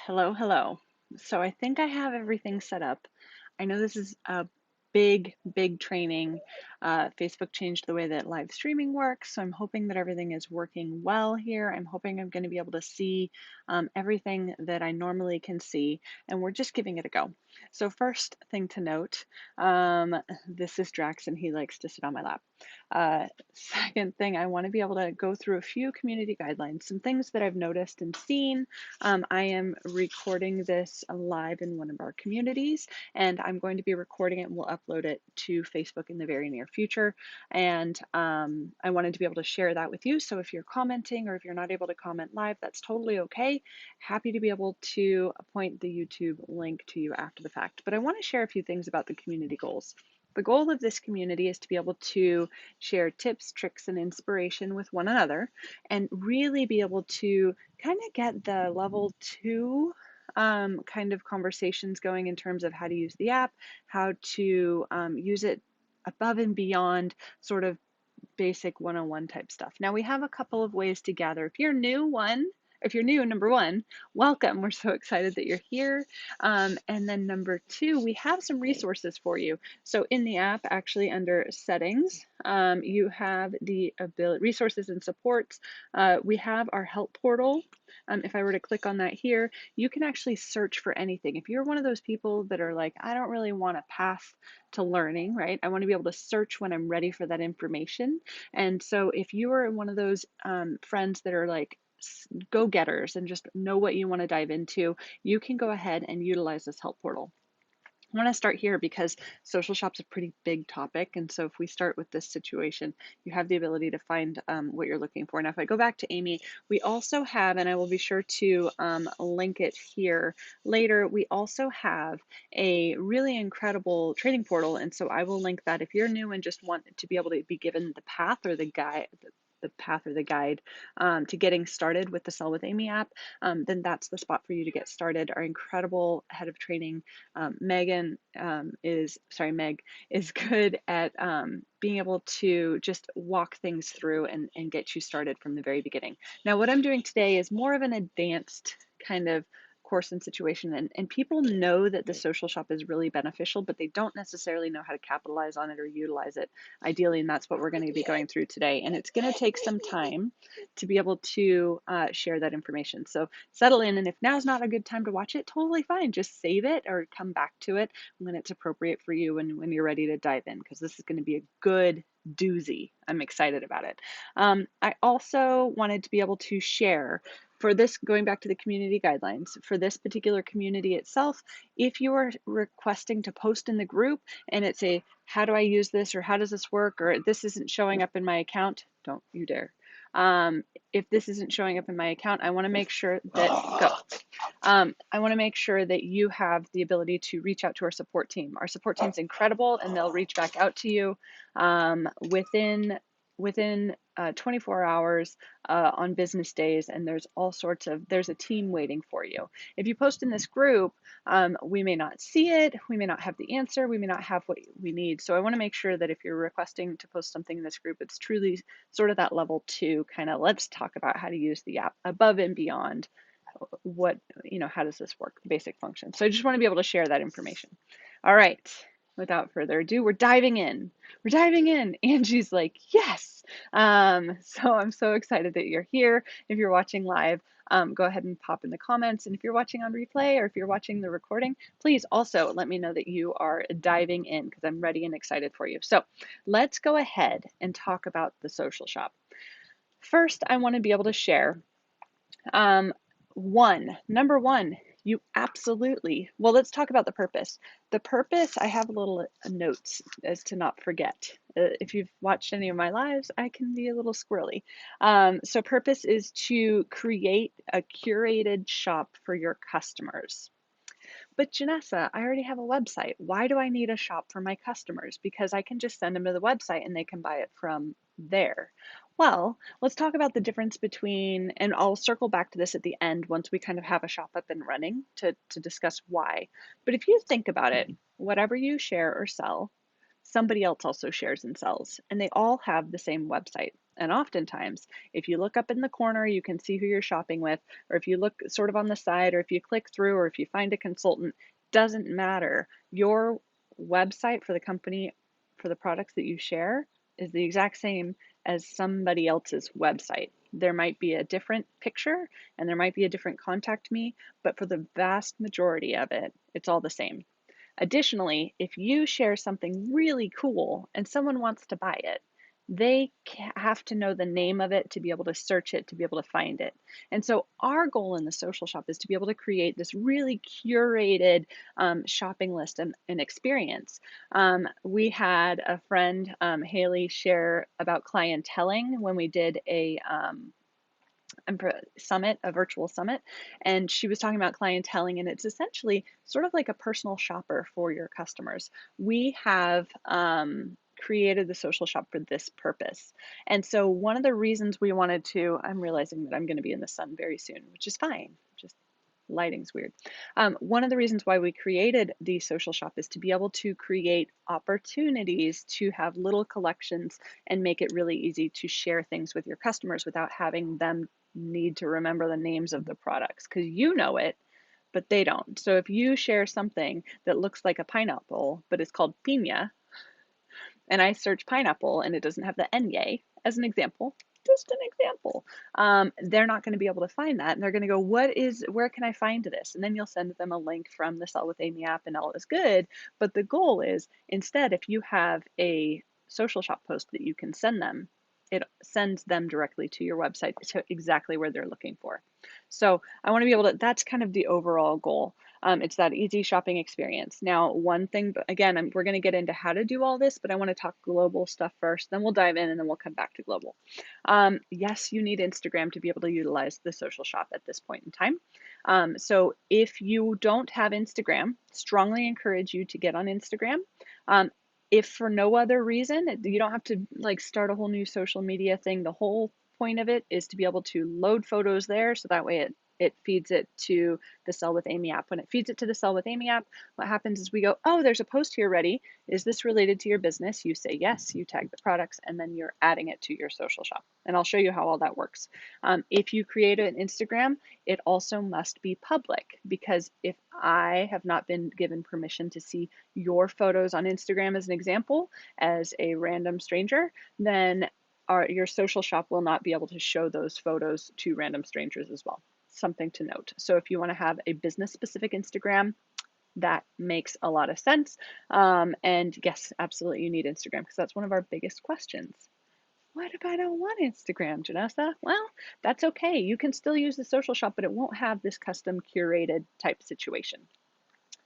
Hello, hello. So I think I have everything set up. I know this is a big, big training. Facebook changed the way that live streaming works, so I'm hoping that everything is working well here. I'm hoping I'm going to be able to see everything that I normally can see, and we're just giving it a go. So first thing to note, this is Drax, and he likes to sit on my lap. Second thing, I want to be able to go through a few community guidelines, some things that I've noticed and seen. I am recording this live in one of our communities, and I'm going to be recording it and we'll upload it to Facebook in the very near future. And I wanted to be able to share that with you. So if you're commenting or if you're not able to comment live, that's totally okay. Happy to be able to point the YouTube link to you after the fact. But I want to share a few things about the community goals. The goal of this community is to be able to share tips, tricks, and inspiration with one another and really be able to kind of get the level two kind of conversations going in terms of how to use the app, how to use it above and beyond sort of basic 101 type stuff. Now we have a couple of ways to gather. If you're new, number one, welcome. We're so excited that you're here. And then number two, we have some resources for you. So in the app, actually under settings, you have the ability, resources and supports. We have our help portal. If I were to click on that here, you can actually search for anything. If you're one of those people that are like, I don't really want a path to learning, right? I want to be able to search when I'm ready for that information. And so if you are one of those friends that are like go-getters and just know what you want to dive into, you can go ahead and utilize this help portal. I want to start here because social shop's a pretty big topic. And so if we start with this situation, you have the ability to find what you're looking for. Now, if I go back to Amy, we also have, and I will be sure to link it here later, we also have a really incredible training portal. And so I will link that if you're new and just want to be able to be given the path or the guide, the path or the guide to getting started with the Sell with Amy app, then that's the spot for you to get started. Our incredible head of training, Meg is good at being able to just walk things through and get you started from the very beginning. Now, what I'm doing today is more of an advanced kind of course and situation, and people know that the social shop is really beneficial, but they don't necessarily know how to capitalize on it or utilize it ideally, and that's what we're going to be going through today. And it's going to take some time to be able to share that information. So settle in, and if now's not a good time to watch it, totally fine. Just save it or come back to it when it's appropriate for you and when you're ready to dive in, because this is going to be a good doozy. I'm excited about it. I also wanted to be able to share for this, going back to the community guidelines, for this particular community itself, if you are requesting to post in the group and it's a, how do I use this, or how does this work, or this isn't showing up in my account, don't you dare. If this isn't showing up in my account, I want to make sure that, I want to make sure that you have the ability to reach out to our support team. Our support team's incredible, and they'll reach back out to you within 24 hours on business days, and there's a team waiting for you. If you post in this group, we may not see it, we may not have the answer, we may not have what we need. So I want to make sure that if you're requesting to post something in this group, it's truly sort of that level two kind of, let's talk about how to use the app above and beyond what, how does this work, the basic function. So I just want to be able to share that information. All right, without further ado, we're diving in. We're diving in. Angie's like, yes. So I'm so excited that you're here. If you're watching live, go ahead and pop in the comments. And if you're watching on replay or if you're watching the recording, please also let me know that you are diving in, because I'm ready and excited for you. So let's go ahead and talk about the social shop. First, I want to be able to share number one, you absolutely, well, let's talk about the purpose. The purpose, I have little notes as to not forget. If you've watched any of my lives, I can be a little squirrely. So purpose is to create a curated shop for your customers. But Janessa, I already have a website. Why do I need a shop for my customers? Because I can just send them to the website and they can buy it from there. Well, let's talk about the difference between, and I'll circle back to this at the end once we kind of have a shop up and running to discuss why. But if you think about it, whatever you share or sell, somebody else also shares and sells, and they all have the same website. And oftentimes, if you look up in the corner, you can see who you're shopping with, or if you look sort of on the side, or if you click through, or if you find a consultant, doesn't matter. Your website for the company, for the products that you share, is the exact same as somebody else's website. There might be a different picture and there might be a different contact me, but for the vast majority of it, it's all the same. Additionally, if you share something really cool and someone wants to buy it, they have to know the name of it to be able to search it, to be able to find it. And so, our goal in the social shop is to be able to create this really curated shopping list and experience. We had a friend, Haley, share about clienteling when we did summit, a virtual summit, and she was talking about clienteling, and it's essentially sort of like a personal shopper for your customers. We have created the social shop for this purpose. And so one of the reasons we wanted to, I'm realizing that I'm going to be in the sun very soon, which is fine. Just lighting's weird. One of the reasons why we created the social shop is to be able to create opportunities to have little collections and make it really easy to share things with your customers without having them need to remember the names of the products, because you know it, but they don't. So if you share something that looks like a pineapple, but it's called piña, and I search pineapple and it doesn't have the Enye as an example, just an example, they're not going to be able to find that. And they're going to go, where can I find this? And then you'll send them a link from the Sell with Amy app and all is good. But the goal is instead, if you have a social shop post that you can send them, it sends them directly to your website to exactly where they're looking for. So I want to be able to, that's kind of the overall goal. It's that easy shopping experience. Now, one thing, again, we're going to get into how to do all this, but I want to talk global stuff first. Then we'll dive in and then we'll come back to global. Yes, you need Instagram to be able to utilize the social shop at this point in time. So if you don't have Instagram, strongly encourage you to get on Instagram. If for no other reason, you don't have to like start a whole new social media thing. The whole point of it is to be able to load photos there so that way it feeds it to the Sell with Amy app. When it feeds it to the Sell with Amy app, what happens is we go, oh, there's a post here ready. Is this related to your business? You say yes, you tag the products, and then you're adding it to your social shop. And I'll show you how all that works. If you create an Instagram, it also must be public, because if I have not been given permission to see your photos on Instagram as an example, as a random stranger, then your social shop will not be able to show those photos to random strangers as well. Something to note. So if you want to have a business specific Instagram, that makes a lot of sense. And yes, absolutely, you need Instagram because that's one of our biggest questions. What if I don't want Instagram, Janessa? Well, that's okay. You can still use the social shop, but it won't have this custom curated type situation.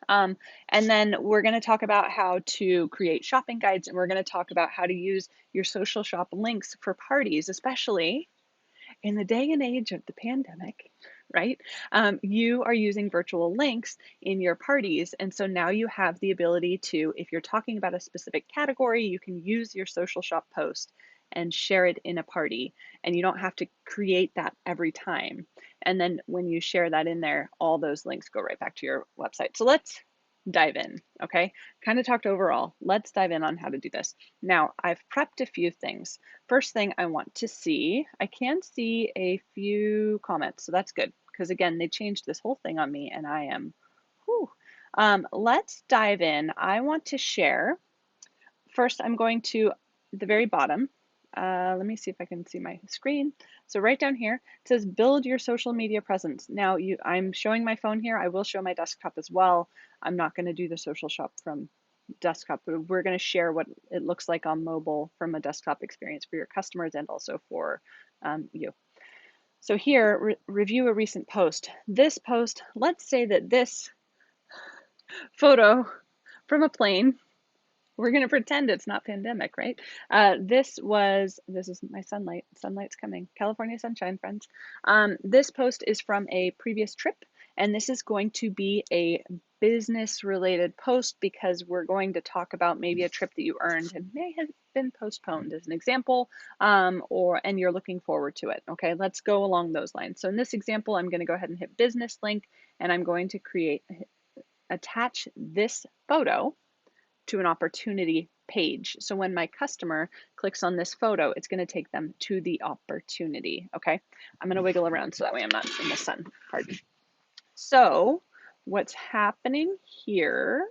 And then we're going to talk about how to create shopping guides, and we're going to talk about how to use your social shop links for parties, especially in the day and age of the pandemic, right? You are using virtual links in your parties. And so now you have the ability to, if you're talking about a specific category, you can use your social shop post and share it in a party. And you don't have to create that every time. And then when you share that in there, all those links go right back to your website. So let's dive in, okay? Kind of talked overall. Let's dive in on how to do this. Now, I've prepped a few things. First thing I want to see, I can see a few comments, so that's good, because again, they changed this whole thing on me and I am, whew. Let's dive in. I want to share. First, I'm going to the very bottom. Let me see if I can see my screen. So right down here, it says build your social media presence. Now I'm showing my phone here. I will show my desktop as well. I'm not going to do the social shop from desktop, but we're going to share what it looks like on mobile from a desktop experience for your customers and also for you. So here, review a recent post. This post, let's say that this photo from a plane, we're going to pretend it's not pandemic, right? This is my sunlight. Sunlight's coming. California sunshine, friends. This post is from a previous trip, and this is going to be a business related post because we're going to talk about maybe a trip that you earned and may have been postponed as an example, and you're looking forward to it. Okay, let's go along those lines. So in this example, I'm going to go ahead and hit business link, and I'm going to attach this photo to an opportunity page. So when my customer clicks on this photo, it's going to take them to the opportunity. Okay, I'm going to wiggle around so that way I'm not in the sun. Pardon. So what's happening here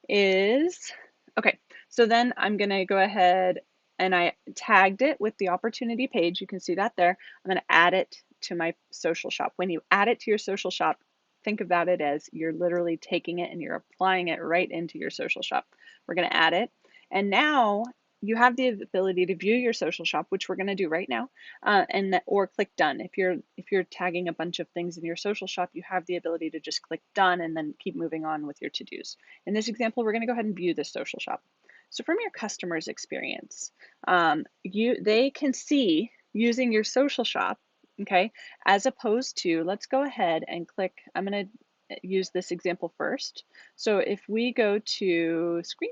is, okay, so then I'm going to go ahead and I tagged it with the opportunity page. You can see that there. I'm going to add it to my social shop. When you add it to your social shop, think about it as you're literally taking it and you're applying it right into your social shop. We're going to add it. And now you have the ability to view your social shop, which we're going to do right now, or click done. If you're tagging a bunch of things in your social shop, you have the ability to just click done and then keep moving on with your to-dos. In this example, we're going to go ahead and view this social shop. So from your customer's experience, they can see using your social shop, okay, as opposed to, let's go ahead and click, I'm going to use this example first. So if we go to screen,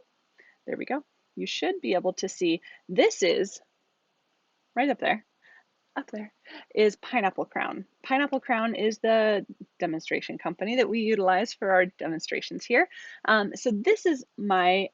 there we go. You should be able to see this is right up there is Pineapple Crown. Pineapple Crown is the demonstration company that we utilize for our demonstrations here. So this is my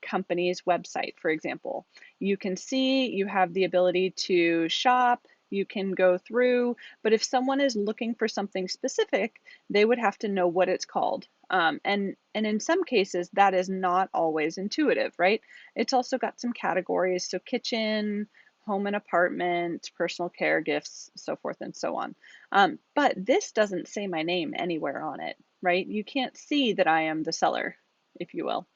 company's website, for example. You can see you have the ability to shop, you can go through, but if someone is looking for something specific, they would have to know what it's called. And in some cases, that is not always intuitive, right? It's also got some categories, so kitchen, home and apartment, personal care, gifts, so forth and so on. But this doesn't say my name anywhere on it, right? You can't see that I am the seller, if you will.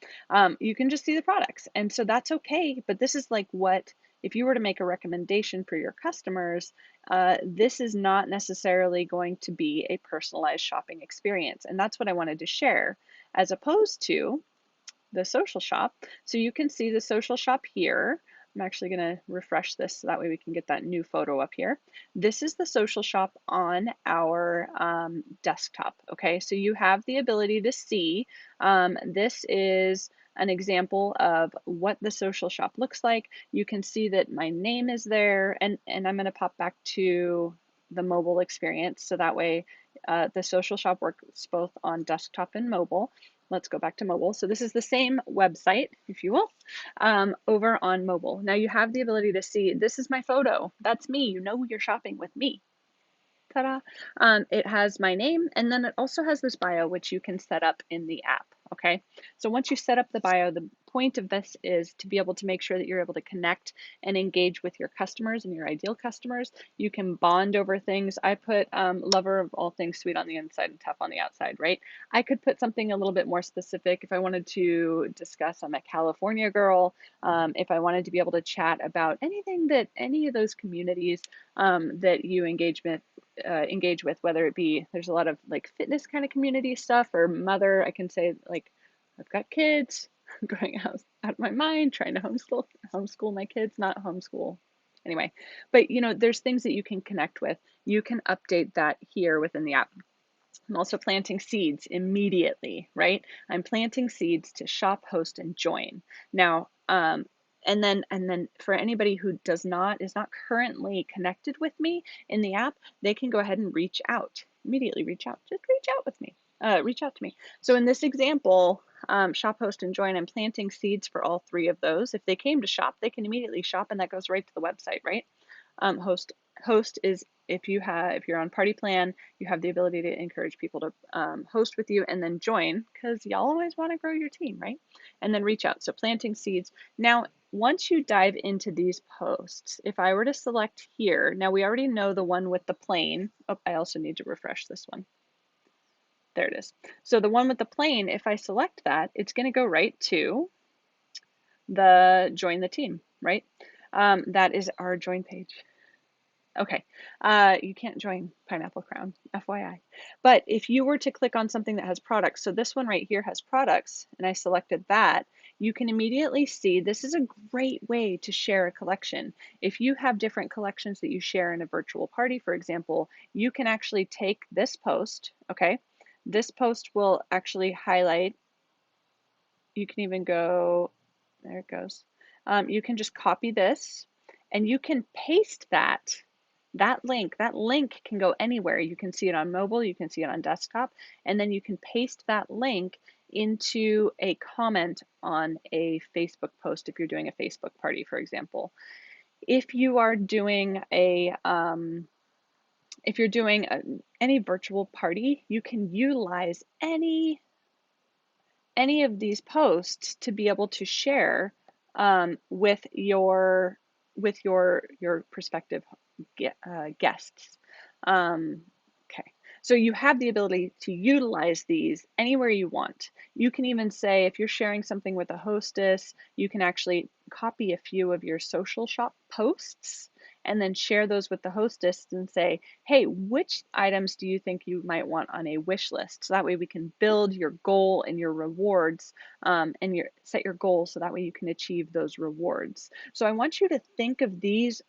You can just see the products. And so that's okay. But this is like what, if you were to make a recommendation for your customers, this is not necessarily going to be a personalized shopping experience. And that's what I wanted to share, as opposed to the social shop. So you can see the social shop here. I'm actually going to refresh this so that way we can get that new photo up here. This is the social shop on our desktop. Okay, so you have the ability to see. This is an example of what the social shop looks like. You can see that my name is there, and I'm going to pop back to the mobile experience so that way the social shop works both on desktop and mobile. Let's go back to mobile. So this is the same website, if you will, over on mobile. Now you have the ability to see, this is my photo. That's me. You know you're shopping with me. Ta-da. It has my name, and then it also has this bio, which you can set up in the app. Okay, so once you set up the bio, the point of this is to be able to make sure that you're able to connect and engage with your customers and your ideal customers. You can bond over things. I put lover of all things sweet on the inside and tough on the outside, right? I could put something a little bit more specific if I wanted to discuss I'm a California girl, if I wanted to be able to chat about anything that any of those communities that you engage with, whether it be, there's a lot of like fitness kind of community stuff, or mother, I can say like, I've got kids, I'm going out of my mind, trying to homeschool my kids, not homeschool. Anyway, but you know, there's things that you can connect with. You can update that here within the app. I'm also planting seeds immediately, right? I'm planting seeds to shop, host, and join. Now, and then for anybody who is not currently connected with me in the app, they can go ahead and reach out. Immediately reach out. Just reach out with me. Reach out to me. So in this example, shop, host, and join, I'm planting seeds for all three of those. If they came to shop, they can immediately shop, and that goes right to the website, right? Host is if you're on party plan, you have the ability to encourage people to host with you, and then join, because y'all always want to grow your team, right? And then reach out. So planting seeds. Now, once you dive into these posts, if I were to select here, now we already know the one with the plane. Oh, I also need to refresh this one. There it is. So the one with the plane, if I select that, it's going to go right to the join the team, right? That is our join page. Okay, you can't join Pineapple Crown, FYI. But if you were to click on something that has products, so this one right here has products, and I selected that, you can immediately see this is a great way to share a collection. If you have different collections that you share in a virtual party, for example, you can actually take this post, okay? This post will actually highlight, you can even go, there it goes. You can just copy this, and you can paste that link can go anywhere. You can see it on mobile, you can see it on desktop, and then you can paste that link into a comment on a Facebook post if you're doing a Facebook party, for example. If you are doing a if you're doing any virtual party, you can utilize any of these posts to be able to share with your prospective guests. Okay, so you have the ability to utilize these anywhere you want. You can even say if you're sharing something with a hostess, you can actually copy a few of your social shop posts and then share those with the hostess and say, hey, which items do you think you might want on a wish list? So that way we can build your goal and your rewards and set your goals so that way you can achieve those rewards. So I want you to think of these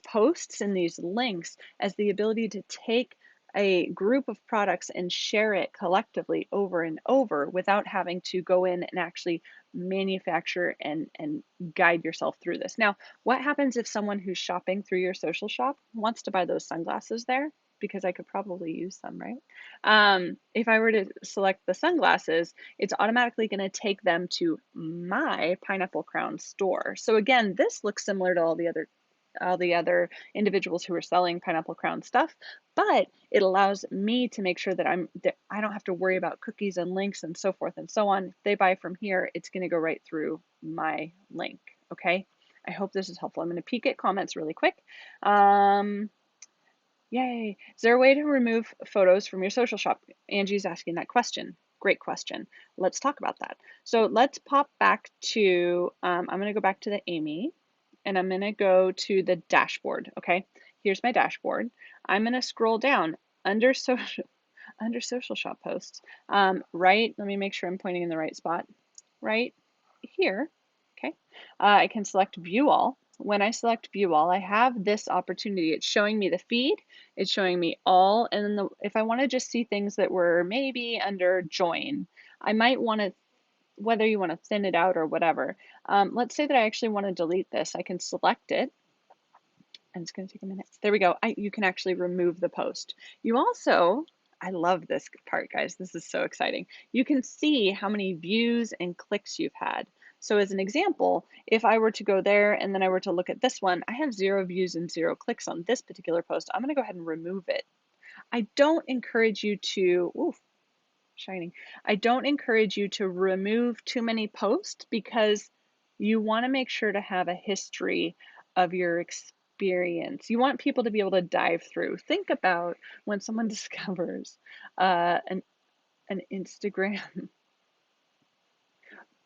posts and these links as the ability to take a group of products and share it collectively over and over without having to go in and actually manufacture and guide yourself through this. Now, what happens if someone who's shopping through your social shop wants to buy those sunglasses there? Because I could probably use them, right? If I were to select the sunglasses, it's automatically going to take them to my Pineapple Crown store. So again, this looks similar to all the other individuals who are selling Pineapple Crown stuff, but it allows me to make sure that I don't have to worry about cookies and links and so forth and so on. If they buy from here, it's going to go right through my link. Okay. I hope this is helpful. I'm going to peek at comments really quick. Yay. Is there a way to remove photos from your social shop? Angie's asking that question. Great question. Let's talk about that. So let's pop back to, I'm going to go back to the Amy and I'm going to go to the dashboard. Okay. Here's my dashboard. I'm going to scroll down under social, under social shop posts, right. Let me make sure I'm pointing in the right spot. Right here. Okay. I can select view all. When I select view all, I have this opportunity. It's showing me the feed, it's showing me all, and then if I want to just see things that were maybe under join, I might want to, whether you want to thin it out or whatever. Let's say that I actually want to delete this. I can select it, and it's going to take a minute. There we go. You can actually remove the post. You also, I love this part, guys. This is so exciting. You can see how many views and clicks you've had. So as an example, if I were to go there and then I were to look at this one, I have 0 views and 0 clicks on this particular post. I'm going to go ahead and remove it. I don't encourage you to, ooh, shining. I don't encourage you to remove too many posts because you want to make sure to have a history of your experience. You want people to be able to dive through. Think about when someone discovers an Instagram.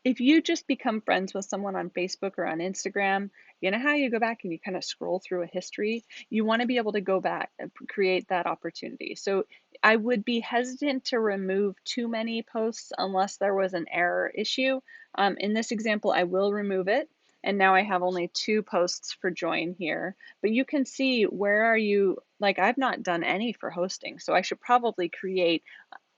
If you just become friends with someone on Facebook or on Instagram, you know how you go back and you kind of scroll through a history? You want to be able to go back and create that opportunity. So I would be hesitant to remove too many posts unless there was an error issue. In this example, I will remove it. And now I have only 2 posts for join here, but you can see where are you, like I've not done any for hosting. So I should probably create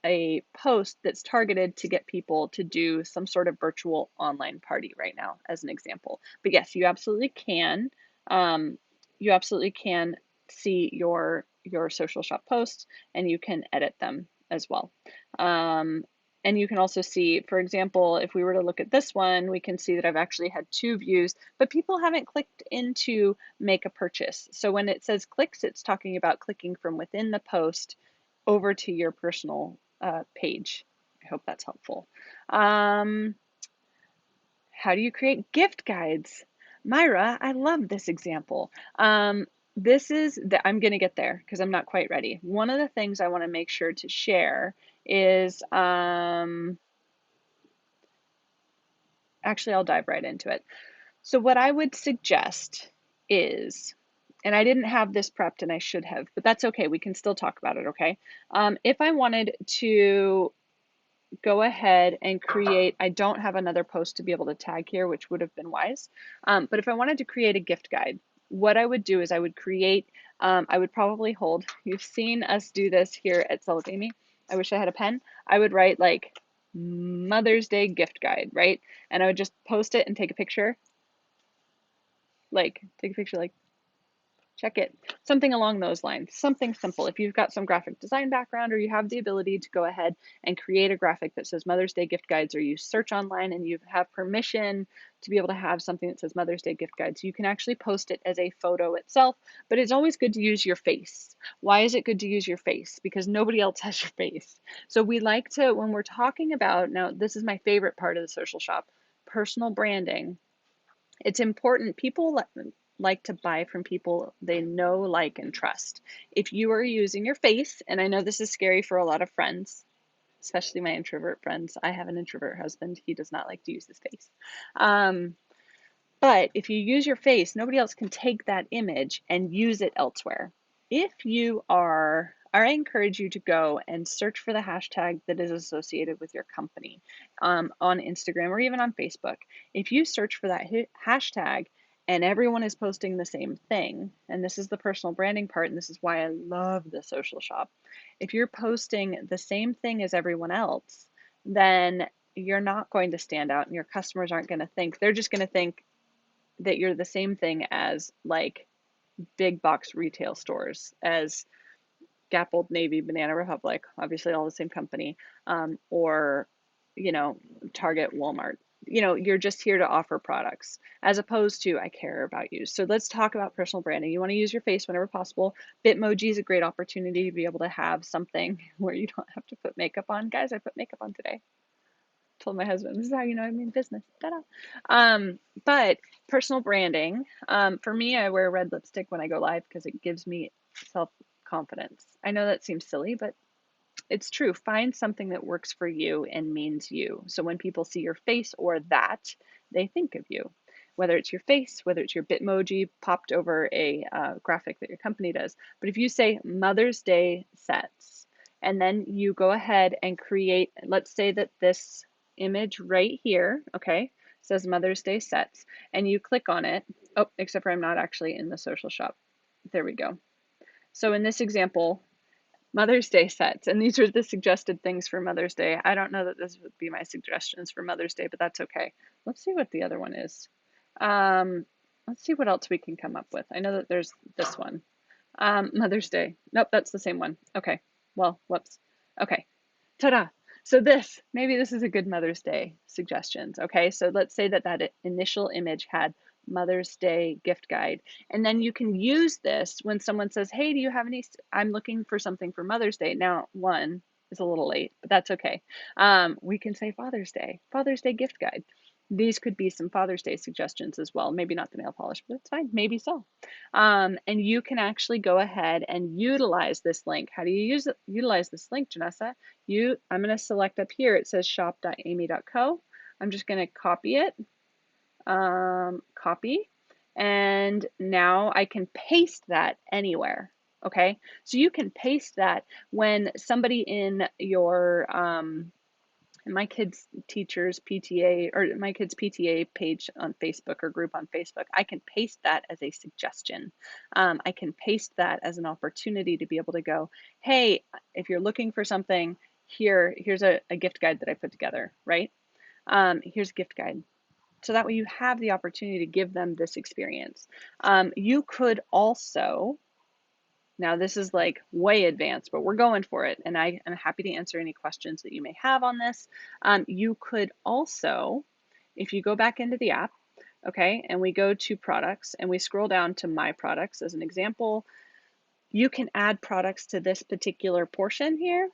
a post that's targeted to get people to do some sort of virtual online party right now, as an example. But yes, you absolutely can. You absolutely can see your social shop posts, and you can edit them as well. And you can also see, for example, if we were to look at this one, we can see that I've actually had 2 views, but people haven't clicked into make a purchase. So when it says clicks, it's talking about clicking from within the post over to your personal page. I hope that's helpful. How do you create gift guides? Myra, I love this example. This is, I'm going to get there because I'm not quite ready. One of the things I want to make sure to share is, actually, I'll dive right into it. So what I would suggest is, and I didn't have this prepped and I should have, but that's okay. We can still talk about it, okay? If I wanted to go ahead and create, I don't have another post to be able to tag here, which would have been wise. But if I wanted to create a gift guide, what I would do is I would create, I would probably hold, you've seen us do this here at Sell with Amy. I wish I had a pen. I would write like Mother's Day gift guide, right? And I would just post it and take a picture, like take a picture like Check it. Something along those lines, something simple. If you've got some graphic design background or you have the ability to go ahead and create a graphic that says Mother's Day gift guides, or you search online and you have permission to be able to have something that says Mother's Day gift guides, you can actually post it as a photo itself, but it's always good to use your face. Why is it good to use your face? Because nobody else has your face. So we like to, when we're talking about, now this is my favorite part of the social shop, personal branding. It's important. People like to buy from people they know, like, and trust. If you are using your face, and I know this is scary for a lot of friends, especially my introvert friends. I have an introvert husband. He does not like to use his face. Um, but if you use your face, nobody else can take that image and use it elsewhere. If you are, I encourage you to go and search for the hashtag that is associated with your company on Instagram or even on Facebook. If you search for that hashtag and everyone is posting the same thing, and this is the personal branding part, and this is why I love the social shop. If you're posting the same thing as everyone else, then you're not going to stand out and your customers aren't going to think, they're just going to think that you're the same thing as like big box retail stores, as Gap, Old Navy, Banana Republic, obviously all the same company, or, you know, Target, Walmart. You know, you're just here to offer products as opposed to I care about you. So let's talk about personal branding. You want to use your face whenever possible. Bitmoji is a great opportunity to be able to have something where you don't have to put makeup on. Guys, I put makeup on today. Told my husband, this is how you know I'm in business. Ta-da. But personal branding, for me, I wear red lipstick when I go live because it gives me self confidence. I know that seems silly, but it's true. Find something that works for you and means you. So when people see your face or that, they think of you. Whether it's your face, whether it's your Bitmoji popped over a graphic that your company does. But if you say Mother's Day sets, and then you go ahead and create, let's say that this image right here, okay, says Mother's Day sets, and you click on it. Oh, except for I'm not actually in the social shop. There we go. So in this example, Mother's Day sets, and these are the suggested things for Mother's Day. I don't know that this would be my suggestions for Mother's Day, but that's okay. Let's see what the other one is. Um, let's see what else we can come up with. I know that there's this one. Mother's Day. Nope, that's the same one. Okay. Well, whoops. Okay. Ta-da. So maybe this is a good Mother's Day suggestions. Okay, so let's say that that initial image had Mother's Day gift guide. And then you can use this when someone says, hey, do you have any, I'm looking for something for Mother's Day. Now, one is a little late, but that's okay. We can say Father's Day gift guide. These could be some Father's Day suggestions as well. Maybe not the nail polish, but it's fine. Maybe so. And you can actually go ahead and utilize this link. How do you utilize this link, Janessa? I'm going to select up here. It says shop.amy.co. I'm just going to copy it. Copy. And now I can paste that anywhere. Okay, so you can paste that when somebody in your my kids' teachers PTA or my kids' PTA page on Facebook or group on Facebook, I can paste that as a suggestion. I can paste that as an opportunity to be able to go, hey, if you're looking for something, here's a gift guide that I put together, right? Here's a gift guide. So that way you have the opportunity to give them this experience. You could also, now this is like way advanced, but we're going for it. And I am happy to answer any questions that you may have on this. You could also, if you go back into the app, okay, and we go to products and we scroll down to my products as an example, you can add products to this particular portion here.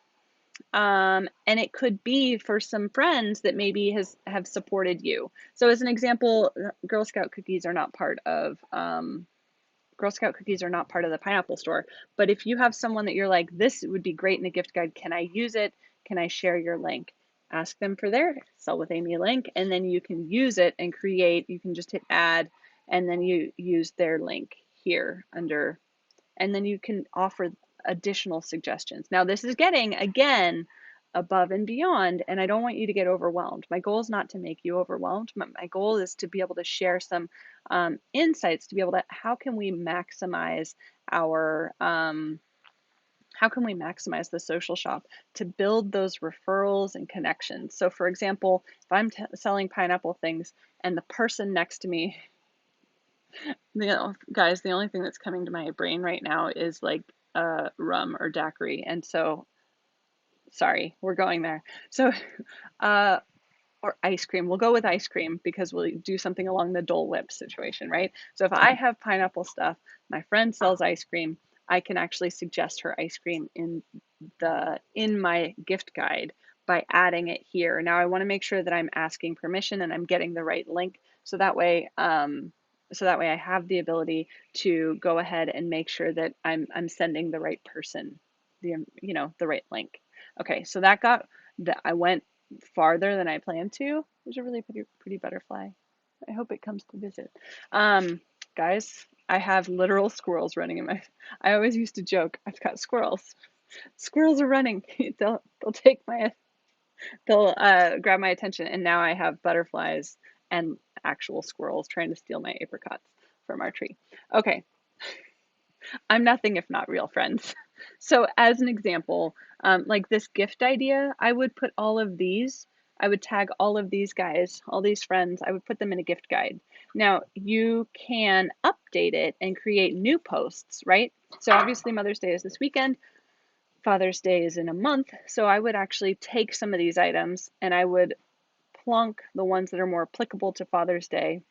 And it could be for some friends that maybe have supported you. So as an example, Girl Scout cookies are not part of the pineapple store. But if you have someone that you're like, this would be great in a gift guide, can I use it? Can I share your link? Ask them for their Sell with Amy link, and then you can use it and create. You can just hit add, and then you use their link here under, and then you can offer additional suggestions. Now, this is getting, again, above and beyond, and I don't want you to get overwhelmed. My goal is not to make you overwhelmed. My goal is to be able to share some insights to be able to, how can we maximize the social shop to build those referrals and connections. So for example, if I'm selling pineapple things and the person next to me, Guys, the only thing that's coming to my brain right now is like rum or daiquiri. And so, sorry, we're going there. So, uh, or ice cream. We'll go with ice cream because we'll do something along the Dole Whip situation, right? So if I have pineapple stuff, my friend sells ice cream, I can actually suggest her ice cream in my gift guide by adding it here. Now I want to make sure that I'm asking permission and I'm getting the right link so that way I have the ability to go ahead and make sure that I'm sending the right person the right link. Okay, so that got that I went farther than I planned to. There's a really pretty butterfly. I hope it comes to visit. Um, Guys, I have literal squirrels running in my. I always used to joke, I've got squirrels. Squirrels are running. They'll take my they'll grab my attention, and now I have butterflies and actual squirrels trying to steal my apricots from our tree. Okay, I'm nothing if not real, friends. So, as an example, like this gift idea, I would put all of these, I would tag all of these guys, all these friends, I would put them in a gift guide. Now, you can update it and create new posts, right? So, obviously, Mother's Day is this weekend, Father's Day is in a month. So, I would actually take some of these items and I would plunk the ones that are more applicable to Father's Day,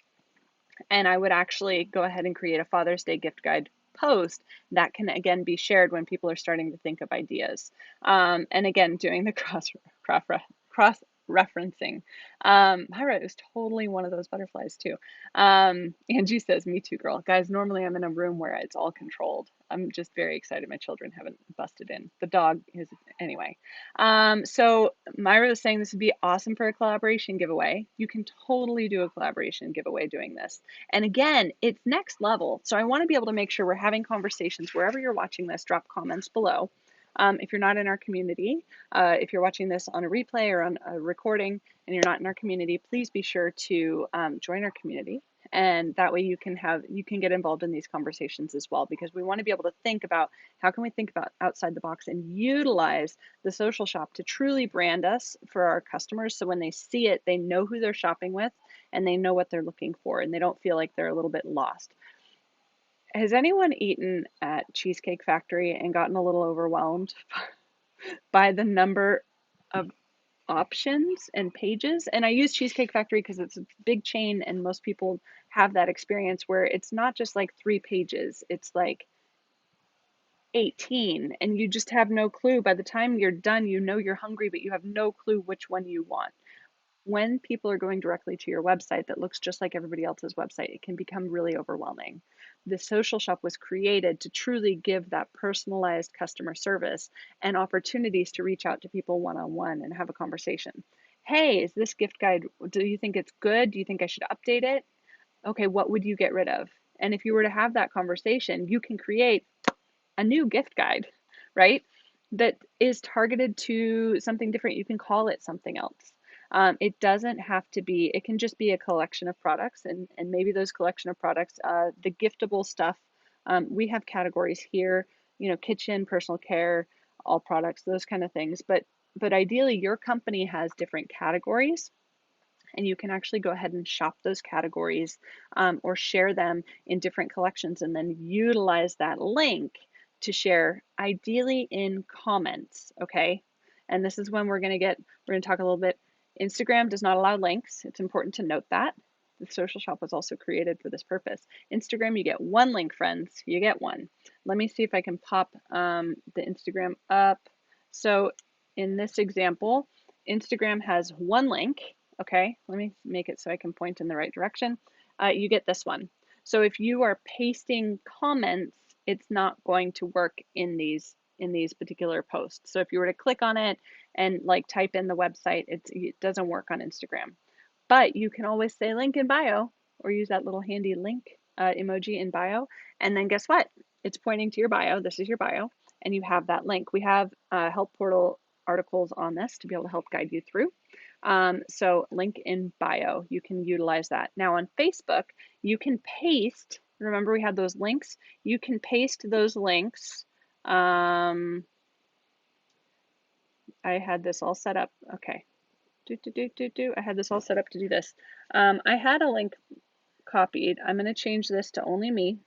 and I would actually go ahead and create a Father's Day gift guide post that can again be shared when people are starting to think of ideas. And again, doing the cross referencing. Myra is totally one of those butterflies too. Angie says, "Me too, girl." Guys, normally I'm in a room where it's all controlled. I'm just very excited my children haven't busted in. The dog is anyway. So Myra is saying this would be awesome for a collaboration giveaway. You can totally do a collaboration giveaway doing this. And again, it's next level. So I want to be able to make sure we're having conversations wherever you're watching this. Drop comments below. If you're not in our community, if you're watching this on a replay or on a recording and you're not in our community, please be sure to join our community. And that way you can get involved in these conversations as well, because we want to be able to think about how can we think about outside the box and utilize the social shop to truly brand us for our customers. So when they see it, they know who they're shopping with and they know what they're looking for and they don't feel like they're a little bit lost. Has anyone eaten at Cheesecake Factory and gotten a little overwhelmed by the number of options and pages? And I use Cheesecake Factory because it's a big chain and most people have that experience where it's not just like 3 pages, it's like 18 and you just have no clue. By the time you're done, you know you're hungry, but you have no clue which one you want. When people are going directly to your website that looks just like everybody else's website, it can become really overwhelming. The social shop was created to truly give that personalized customer service and opportunities to reach out to people one on one and have a conversation. Hey, is this gift guide, do you think it's good? Do you think I should update it? Okay, what would you get rid of? And if you were to have that conversation, you can create a new gift guide, right? That is targeted to something different. You can call it something else. It doesn't have to be, it can just be a collection of products, and maybe those collection of products, the giftable stuff, we have categories here, kitchen, personal care, all products, those kind of things. But ideally, your company has different categories and you can actually go ahead and shop those categories or share them in different collections and then utilize that link to share, ideally in comments, okay? And this is when we're going to talk a little bit. Instagram does not allow links. It's important to note that. The social shop was also created for this purpose. Instagram, you get one link, friends. You get one. Let me see if I can pop the Instagram up. So in this example, Instagram has one link. Okay, let me make it so I can point in the right direction. You get this one. So if you are pasting comments, it's not going to work in these particular posts. So if you were to click on it and like type in the website, it doesn't work on Instagram. But you can always say link in bio or use that little handy link emoji in bio. And then guess what? It's pointing to your bio. This is your bio. And you have that link. We have help portal articles on this to be able to help guide you through. So link in bio, you can utilize that. Now on Facebook, you can paste, remember we had those links? You can paste those links. I had this all set up. Okay. I had this all set up to do this. I had a link copied. I'm going to change this to only me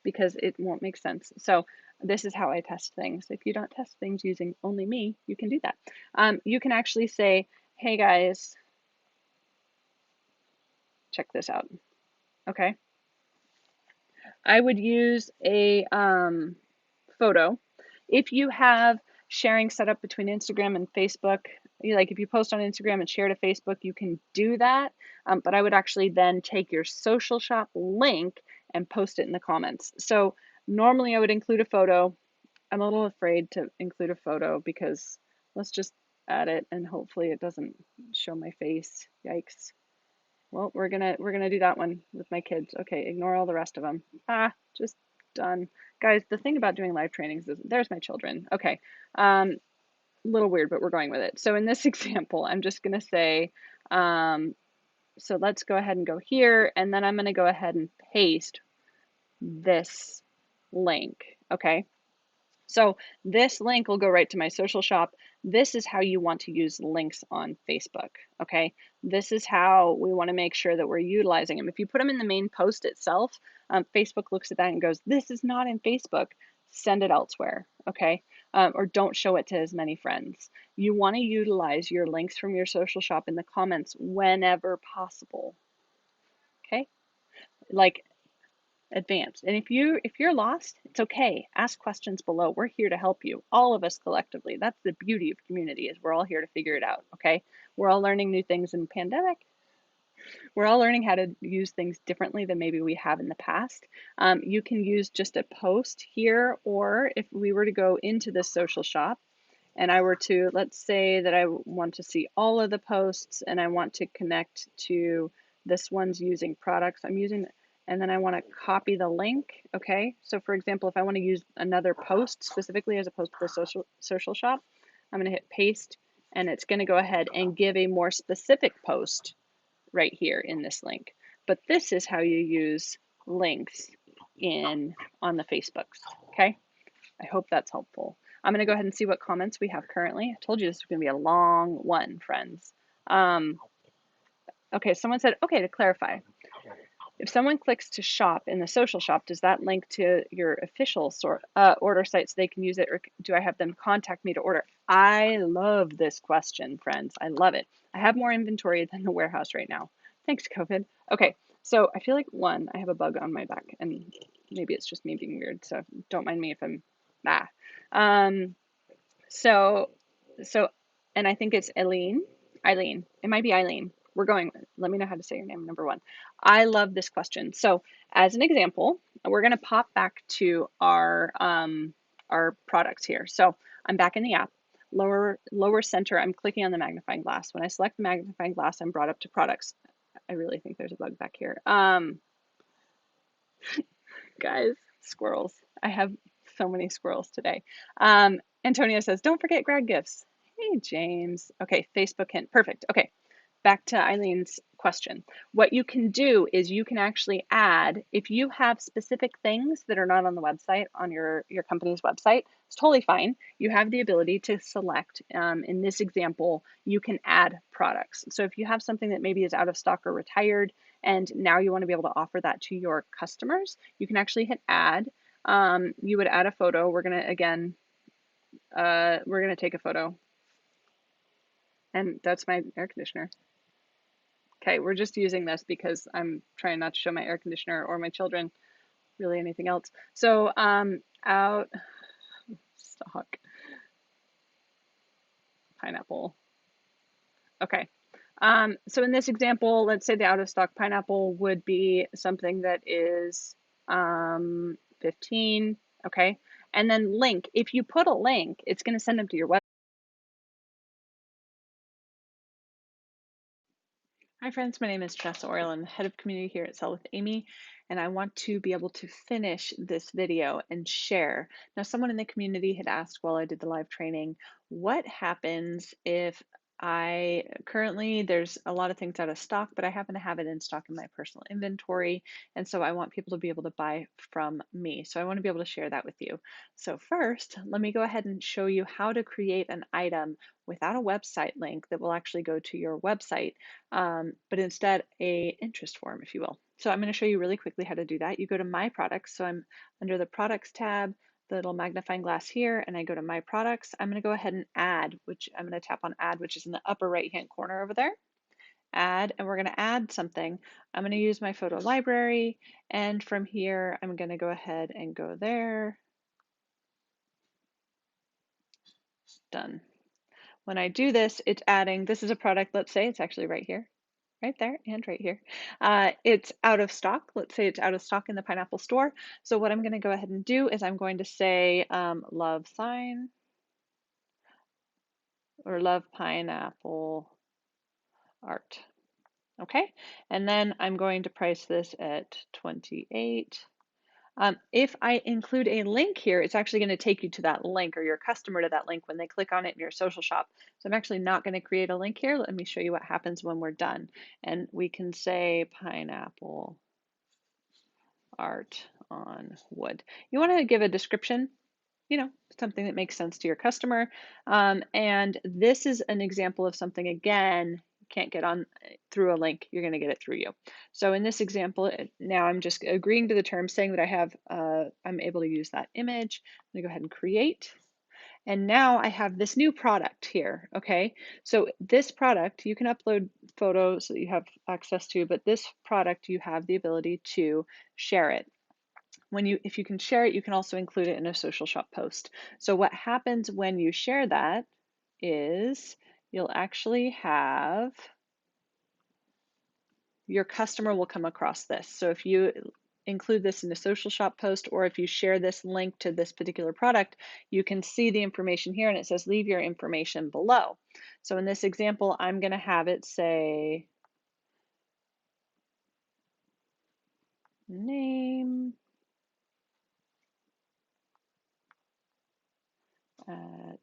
because it won't make sense. So this is how I test things. If you don't test things using only me, you can do that. You can actually say, hey guys, check this out. Okay. I would use a photo. If you have sharing set up between Instagram and Facebook, like if you post on Instagram and share to Facebook, you can do that. But I would actually then take your social shop link and post it in the comments. So normally I would include a photo. I'm a little afraid to include a photo because let's just add it and hopefully it doesn't show my face. Yikes. Well, we're gonna do that one with my kids. Okay, ignore all the rest of them. Just done. Guys, the thing about doing live trainings is there's my children. Okay, a little weird, but we're going with it. So in this example, I'm just gonna say, so let's go ahead and go here, and then I'm gonna go ahead and paste this link. Okay. So this link will go right to my social shop. This is how you want to use links on Facebook, okay? This is how we want to make sure that we're utilizing them. If you put them in the main post itself, Facebook looks at that and goes, this is not in Facebook, send it elsewhere, okay? Or don't show it to as many friends. You want to utilize your links from your social shop in the comments whenever possible, okay? Like advanced. And if you're lost, it's okay. Ask questions below. We're here to help you. All of us collectively. That's the beauty of community is we're all here to figure it out, okay? We're all learning new things in pandemic. We're all learning how to use things differently than maybe we have in the past. You can use just a post here, or if we were to go into the social shop and I were to, let's say that I want to see all of the posts and I want to connect to this one's using products. I'm using, and then I want to copy the link. Okay. So for example, if I want to use another post specifically as opposed to the social shop, I'm going to hit paste and it's going to go ahead and give a more specific post right here in this link. But this is how you use links in on the Facebooks. Okay. I hope that's helpful. I'm going to go ahead and see what comments we have currently. I told you this was going to be a long one, friends. Okay, someone said, okay, to clarify, if someone clicks to shop in the social shop, does that link to your official order site so they can use it, or do I have them contact me to order? I love this question, friends. I love it. I have more inventory than the warehouse right now. Thanks, COVID. Okay, so I feel like I have a bug on my back, and maybe it's just me being weird, so don't mind me if I'm um, so, so, and I think it's Eileen. It might be Eileen. Let me know how to say your name, number one. I love this question. So, as an example, we're going to pop back to our products here. So, I'm back in the app. Lower center, I'm clicking on the magnifying glass. When I select the magnifying glass, I'm brought up to products. I really think there's a bug back here. Guys, squirrels. I have so many squirrels today. Antonio says, don't forget grad gifts. Hey, James. Okay, Facebook hint. Perfect. Okay, back to Eileen's question. What you can do is you can actually add, if you have specific things that are not on the website, on your company's website, it's totally fine. You have the ability to select, in this example, you can add products. So if you have something that maybe is out of stock or retired, and now you want to be able to offer that to your customers, you can actually hit add. You would add a photo. We're gonna, again, we're gonna take a photo. And that's my air conditioner. Okay, we're just using this because I'm trying not to show my air conditioner or my children really anything else. So out stock pineapple. Okay. So in this example, let's say the out of stock pineapple would be something that is 15. Okay. And then link. If you put a link, it's going to send them to your website. Hi friends, my name is Janessa Oriel. I'm head of community here at Sell with Amy, and I want to be able to finish this video and share. Now, someone in the community had asked while I did the live training, what happens if currently there's a lot of things out of stock, but I happen to have it in stock in my personal inventory, and so I want people to be able to buy from me. So I want to be able to share that with you. So first, let me go ahead and show you how to create an item without a website link that will actually go to your website, but instead a interest form, if you will. So I'm going to show you really quickly how to do that. You go to My Products. So I'm under the Products tab, the little magnifying glass here, and I go to My Products. I'm going to go ahead and add, which I'm going to tap on Add, which is in the upper right-hand corner over there. Add, and we're going to add something. I'm going to use my photo library, and from here, I'm going to go ahead and go there. Done. When I do this, it's adding, this is a product, let's say it's actually right here, right there, and right here. It's out of stock. Let's say it's out of stock in the Pineapple store. So what I'm going to go ahead and do is I'm going to say love sign or love pineapple art. Okay, and then I'm going to price this at 28. If I include a link here, it's actually going to take you to that link or your customer to that link when they click on it in your social shop. So I'm actually not going to create a link here. Let me show you what happens when we're done. And we can say pineapple art on wood. You want to give a description, you know, something that makes sense to your customer. And this is an example of something, again, you can't get on through a link, you're going to get it through you. So in this example, now I'm just agreeing to the terms saying that I have, I'm able to use that image. I'm going to go ahead and create. And now I have this new product here, okay? So this product, you can upload photos that you have access to, but this product, you have the ability to share it. If you can share it, you can also include it in a social shop post. So what happens when you share that is you'll actually have, your customer will come across this. So if you include this in a social shop post, or if you share this link to this particular product, you can see the information here and it says leave your information below. So in this example, I'm going to have it say name at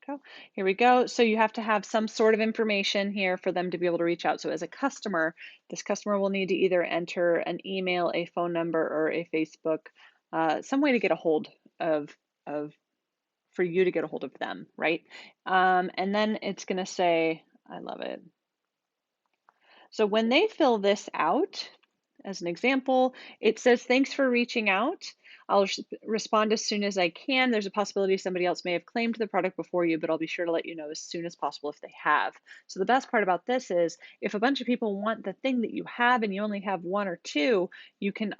go. Here we go. So you have to have some sort of information here for them to be able to reach out. So as a customer, this customer will need to either enter an email, a phone number, or a Facebook, some way to get a hold of for you to get a hold of them, right? And then it's going to say, I love it. So when they fill this out, as an example, it says, thanks for reaching out. I'll respond as soon as I can. There's a possibility somebody else may have claimed the product before you, but I'll be sure to let you know as soon as possible if they have. So the best part about this is if a bunch of people want the thing that you have and you only have one or two, you can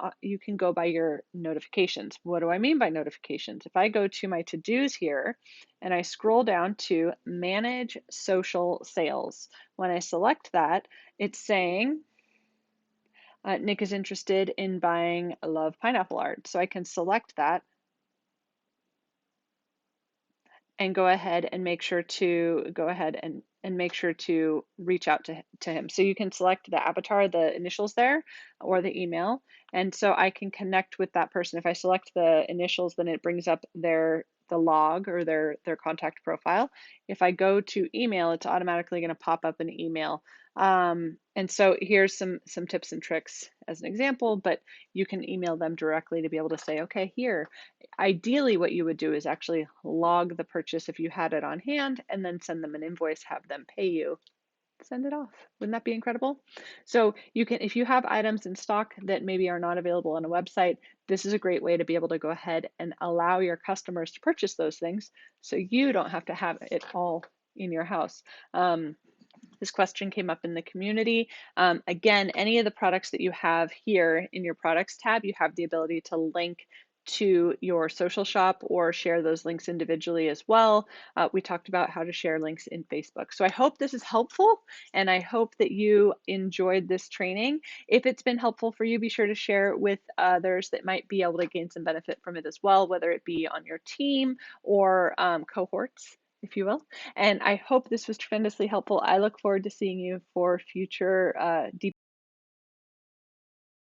go by your notifications. What do I mean by notifications? If I go to my to-dos here and I scroll down to manage social sales, when I select that, it's saying, Nick is interested in buying Love Pineapple art. So I can select that and go ahead and make sure to make sure to reach out to him. So you can select the avatar, the initials there, or the email. And so I can connect with that person. If I select the initials, then it brings up the log or their contact profile. If I go to email, it's automatically going to pop up an email. And so here's some tips and tricks as an example, but you can email them directly to be able to say, okay, here, ideally what you would do is actually log the purchase if you had it on hand and then send them an invoice, have them pay you, send it off. Wouldn't that be incredible? So you can, if you have items in stock that maybe are not available on a website, this is a great way to be able to go ahead and allow your customers to purchase those things so you don't have to have it all in your house. This question came up in the community. Again, any of the products that you have here in your products tab, you have the ability to link to your social shop or share those links individually as well. We talked about how to share links in Facebook. So I hope this is helpful and I hope that you enjoyed this training. If it's been helpful for you, be sure to share it with others that might be able to gain some benefit from it as well, whether it be on your team or cohorts, if you will. And I hope this was tremendously helpful. I look forward to seeing you for future deep